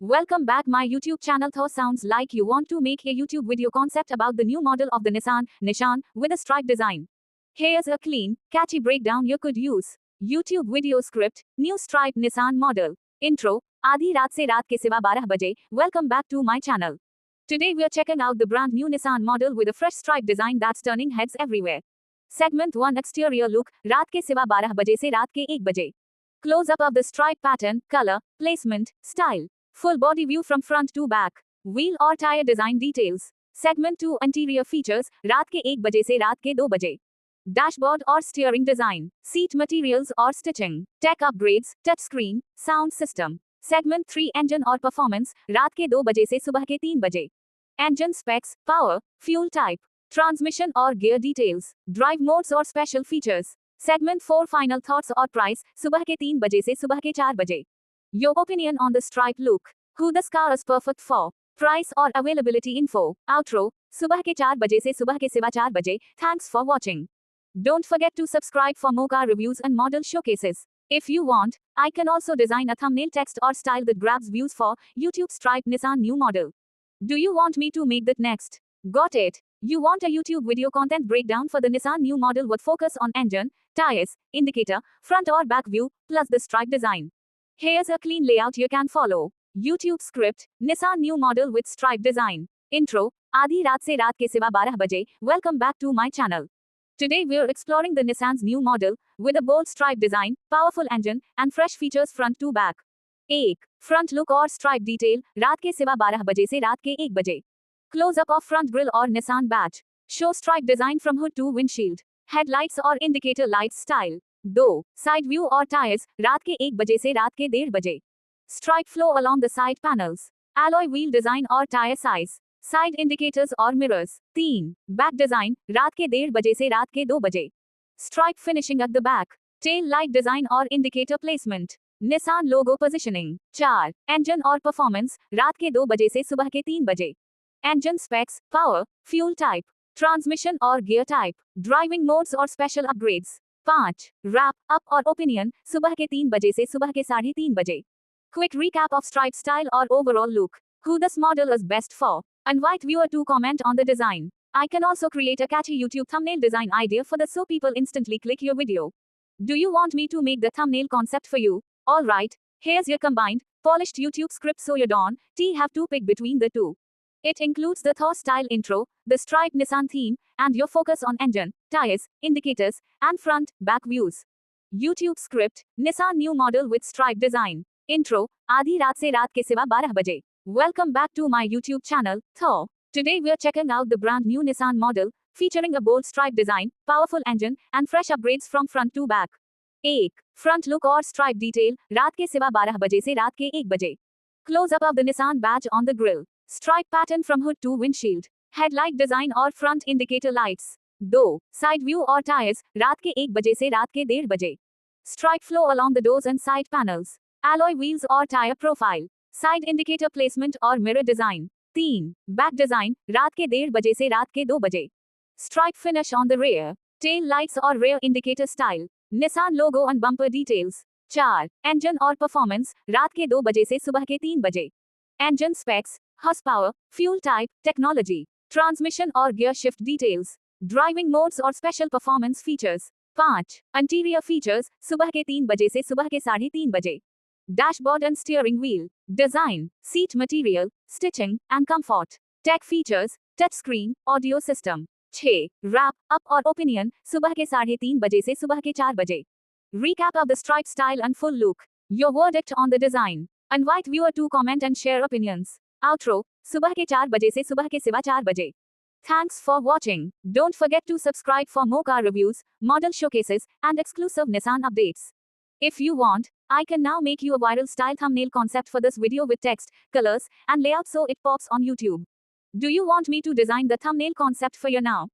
Welcome back my YouTube channel. Though sounds like you want to make a YouTube video concept about the new model of the Nissan Nishan with a stripe design. Here's a clean, catchy breakdown you could use. YouTube video script, new stripe Nissan model. Intro, आधी रात से रात के सिवा 12 बजे. Welcome back to my channel. Today we're checking out the brand new Nissan model with a fresh stripe design that's turning heads everywhere. Segment 1 exterior look, रात के सिवा 12 बजे से रात के 1 बजे. Close up of the stripe pattern, color, placement, style. Full body view from front to back. Wheel or tire design details. Segment 2 interior features, रात के 1 बजे से रात के 2 बजे. Dashboard or steering design. Seat materials or stitching. Tech upgrades, touchscreen, sound system. Segment 3 engine or performance, रात के 2 बजे से सुबह के 3 बजे. Engine specs, power, fuel type. Transmission or gear details. Drive modes or special features. Segment 4 final thoughts or price, सुबह के 3 बजे से सुबह के 4 बजे. Your opinion on the stripe look. Who this car is perfect for. Price or availability info. Outro. सुबह के 4 बजे से सुबह के सिवा 4 बजे. Thanks for watching. Don't forget to subscribe for more car reviews and model showcases. If you want, I can also design a thumbnail text or style that grabs views for YouTube stripe Nissan new model. Do you want me to make that next? Got it. You want a YouTube video content breakdown for the Nissan new model with focus on engine, tires, indicator, front or back view, plus the stripe design. Here's a clean layout you can follow. YouTube script, Nissan new model with stripe design. Intro, आधी रात से रात के सिवा 12 बजे. Welcome back to my channel. Today we're exploring the Nissan's new model with a bold stripe design, powerful engine, and fresh features front to back. 1. Front look or stripe detail, रात के सिवा 12 बजे से रात के 1 बजे. Close up of front grille or Nissan badge. Show stripe design from hood to windshield. Headlights or indicator lights style. 2. Side view or tires, रात के 1 बजे से रात के 1:30 बजे. Stripe flow along the side panels. Alloy wheel design or tire size. Side indicators or mirrors. 3. Back design, रात के 1:30 बजे से रात के 2 बजे. Stripe finishing at the back. Tail light design or indicator placement. Nissan logo positioning. 4. Engine or performance, रात के 2 बजे से सुबह के 3 बजे. Engine specs, power, fuel type, transmission or gear type, driving modes or special upgrades. 5. Wrap up or opinion, सुबह के 3 बजे से सुबह के 3:30 बजे. Quick recap of stripe style or overall look. Who this model is best for. Invite viewer to comment on the design. I can also create a catchy YouTube thumbnail design idea for this so people instantly click your video. Do you want me to make the thumbnail concept for you? Alright, here's your combined, polished YouTube script so you don't have to pick between the two. It includes the Thor style intro, the stripe Nissan theme, and your focus on engine, tires, indicators, and front, back views. YouTube script, Nissan new model with stripe design. Intro, आधी रात से रात के सिवा 12 बजे. Welcome back to my YouTube channel, Thor. Today we're checking out the brand new Nissan model, featuring a bold stripe design, powerful engine, and fresh upgrades from front to back. 1. Front look or stripe detail, रात के सिवा 12 बजे से रात के 1 बजे. Close up of the Nissan badge on the grille. Stripe pattern from hood to windshield. Headlight design or front indicator lights. 2. Side view or tires, रात के 1 बजे से रात के 1:30 बजे. Stripe flow along the doors and side panels. Alloy wheels or tire profile. Side indicator placement or mirror design. 3. Back design, रात के 1:30 बजे से रात के 2 बजे. Stripe finish on the rear. Tail lights or rear indicator style. Nissan logo and bumper details. 4. Engine or performance, रात के 2 बजे से सुबह के 3 बजे. Engine specs, horsepower, fuel type, technology, transmission or gear shift details, driving modes or special performance features. 5. Interior features, सुबह के 3 बजे से सुबह के 3:30 बजे. Dashboard and steering wheel, design, seat material, stitching, and comfort. Tech features, touchscreen, audio system. 6. Wrap up or opinion, सुबह के 3:30 बजे से सुबह के 4 बजे. Recap of the stripe style and full look. Your verdict on the design. Invite viewer to comment and share opinions. Outro, सुबह के 4 बजे से सुबह के सिवा 4 बजे. Thanks for watching. Don't forget to subscribe for more car reviews, model showcases, and exclusive Nissan updates. If you want, I can now make you a viral style thumbnail concept for this video with text, colors, and layout so it pops on YouTube. Do you want me to design the thumbnail concept for you now?